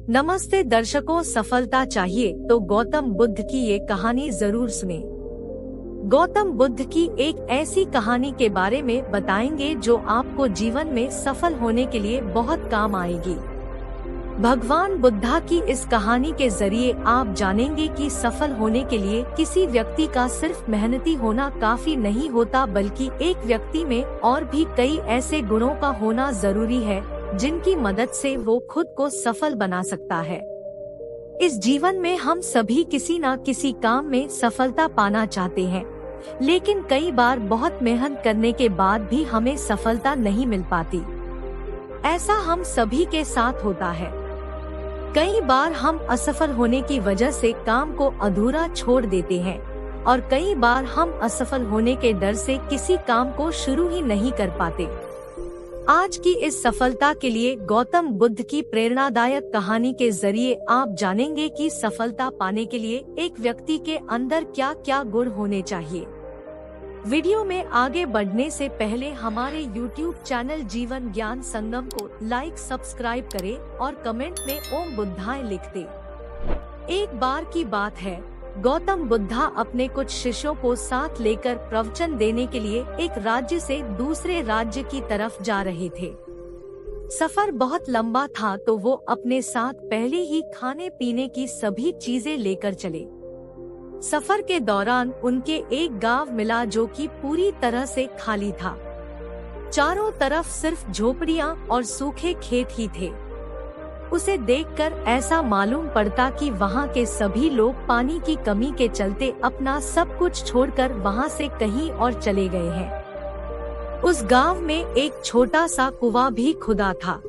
नमस्ते दर्शकों, सफलता चाहिए तो गौतम बुद्ध की ये कहानी जरूर सुने। गौतम बुद्ध की एक ऐसी कहानी के बारे में बताएंगे जो आपको जीवन में सफल होने के लिए बहुत काम आएगी। भगवान बुद्धा की इस कहानी के जरिए आप जानेंगे कि सफल होने के लिए किसी व्यक्ति का सिर्फ मेहनती होना काफी नहीं होता, बल्कि एक व्यक्ति में और भी कई ऐसे गुणों का होना जरूरी है जिनकी मदद से वो खुद को सफल बना सकता है। इस जीवन में हम सभी किसी न किसी काम में सफलता पाना चाहते हैं, लेकिन कई बार बहुत मेहनत करने के बाद भी हमें सफलता नहीं मिल पाती। ऐसा हम सभी के साथ होता है। कई बार हम असफल होने की वजह से काम को अधूरा छोड़ देते हैं और कई बार हम असफल होने के डर से किसी काम को शुरू ही नहीं कर पाते। आज की इस सफलता के लिए गौतम बुद्ध की प्रेरणादायक कहानी के जरिए आप जानेंगे कि सफलता पाने के लिए एक व्यक्ति के अंदर क्या क्या गुण होने चाहिए। वीडियो में आगे बढ़ने से पहले हमारे YouTube चैनल जीवन ज्ञान संगम को लाइक सब्सक्राइब करें और कमेंट में ओम बुद्धाय लिख दें। एक बार की बात है, गौतम बुद्धा अपने कुछ शिष्यों को साथ लेकर प्रवचन देने के लिए एक राज्य से दूसरे राज्य की तरफ जा रहे थे। सफर बहुत लंबा था तो वो अपने साथ पहले ही खाने पीने की सभी चीजें लेकर चले। सफर के दौरान उनके एक गांव मिला जो कि पूरी तरह से खाली था। चारों तरफ सिर्फ झोपड़ियां और सूखे खेत ही थे। उसे देखकर ऐसा मालूम पड़ता कि वहाँ के सभी लोग पानी की कमी के चलते अपना सब कुछ छोड़कर वहाँ से कहीं और चले गए हैं। उस गांव में एक छोटा सा कुआं भी खुदा था।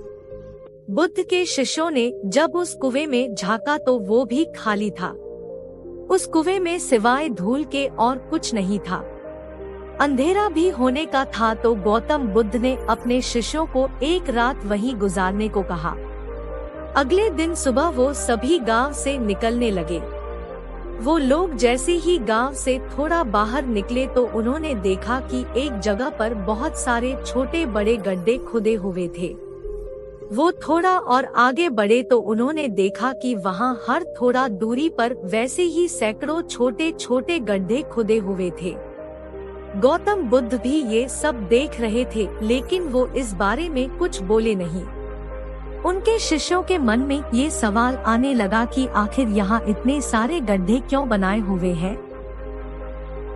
बुद्ध के शिष्यों ने जब उस कुएं में झांका तो वो भी खाली था। उस कुएं में सिवाय धूल के और कुछ नहीं था। अंधेरा भी होने का था तो गौतम बुद्ध ने अपने शिष्यों को एक रात वहीं गुजारने को कहा। अगले दिन सुबह वो सभी गांव से निकलने लगे। वो लोग जैसे ही गांव से थोड़ा बाहर निकले तो उन्होंने देखा कि एक जगह पर बहुत सारे छोटे बड़े गड्ढे खुदे हुए थे। वो थोड़ा और आगे बढ़े तो उन्होंने देखा कि वहां हर थोड़ा दूरी पर वैसे ही सैकड़ों छोटे छोटे गड्ढे खुदे हुए थे। गौतम बुद्ध भी ये सब देख रहे थे, लेकिन वो इस बारे में कुछ बोले नहीं। उनके शिष्यों के मन में ये सवाल आने लगा कि आखिर यहाँ इतने सारे गड्ढे क्यों बनाए हुए हैं?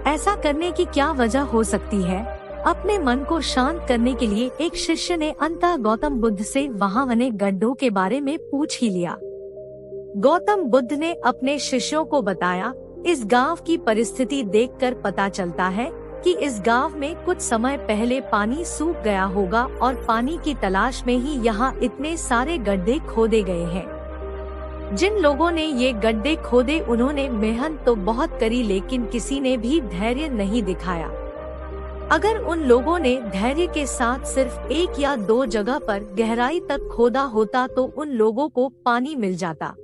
ऐसा करने की क्या वजह हो सकती है? अपने मन को शांत करने के लिए एक शिष्य ने अंततः गौतम बुद्ध से वहाँ बने गड्ढों के बारे में पूछ ही लिया। गौतम बुद्ध ने अपने शिष्यों को बताया, इस गांव की परिस्थिति देखकर पता चलता है कि इस गांव में कुछ समय पहले पानी सूख गया होगा और पानी की तलाश में ही यहाँ इतने सारे गड्ढे खोदे गए हैं। जिन लोगों ने ये गड्ढे खोदे उन्होंने मेहनत तो बहुत करी, लेकिन किसी ने भी धैर्य नहीं दिखाया। अगर उन लोगों ने धैर्य के साथ सिर्फ एक या दो जगह पर गहराई तक खोदा होता तो उन लोगों को पानी मिल जाता,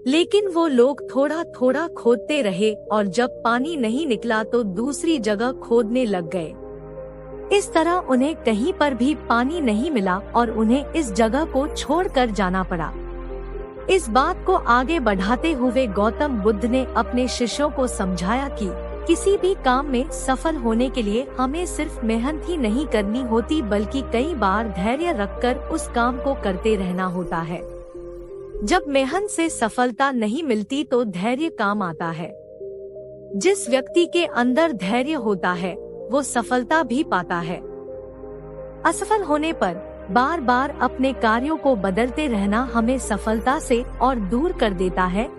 लेकिन वो लोग थोड़ा थोड़ा खोदते रहे और जब पानी नहीं निकला तो दूसरी जगह खोदने लग गए। इस तरह उन्हें कहीं पर भी पानी नहीं मिला और उन्हें इस जगह को छोड़कर जाना पड़ा। इस बात को आगे बढ़ाते हुए गौतम बुद्ध ने अपने शिष्यों को समझाया कि किसी भी काम में सफल होने के लिए हमें सिर्फ मेहनत ही नहीं करनी होती, बल्कि कई बार धैर्य रखकर उस काम को करते रहना होता है। जब मेहनत से सफलता नहीं मिलती तो धैर्य काम आता है। जिस व्यक्ति के अंदर धैर्य होता है वो सफलता भी पाता है। असफल होने पर बार बार अपने कार्यों को बदलते रहना हमें सफलता से और दूर कर देता है।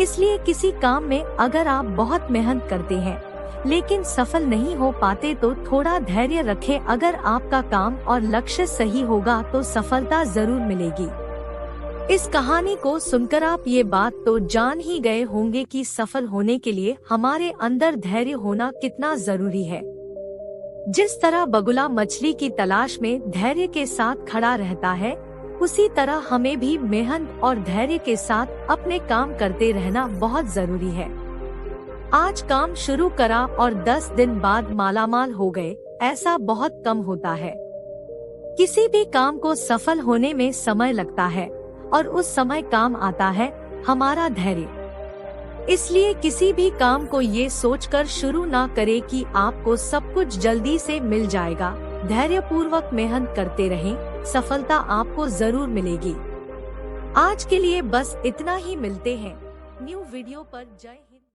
इसलिए किसी काम में अगर आप बहुत मेहनत करते हैं लेकिन सफल नहीं हो पाते तो थोड़ा धैर्य रखें। अगर आपका काम और लक्ष्य सही होगा तो सफलता जरूर मिलेगी। इस कहानी को सुनकर आप ये बात तो जान ही गए होंगे कि सफल होने के लिए हमारे अंदर धैर्य होना कितना जरूरी है। जिस तरह बगुला मछली की तलाश में धैर्य के साथ खड़ा रहता है, उसी तरह हमें भी मेहनत और धैर्य के साथ अपने काम करते रहना बहुत जरूरी है। आज काम शुरू करा और 10 दिन बाद मालामाल हो गए, ऐसा बहुत कम होता है। किसी भी काम को सफल होने में समय लगता है और उस समय काम आता है हमारा धैर्य। इसलिए किसी भी काम को ये सोचकर शुरू ना करें कि आपको सब कुछ जल्दी से मिल जाएगा। धैर्यपूर्वक मेहनत करते रहें, सफलता आपको जरूर मिलेगी। आज के लिए बस इतना ही, मिलते हैं न्यू वीडियो पर। जय हिंद।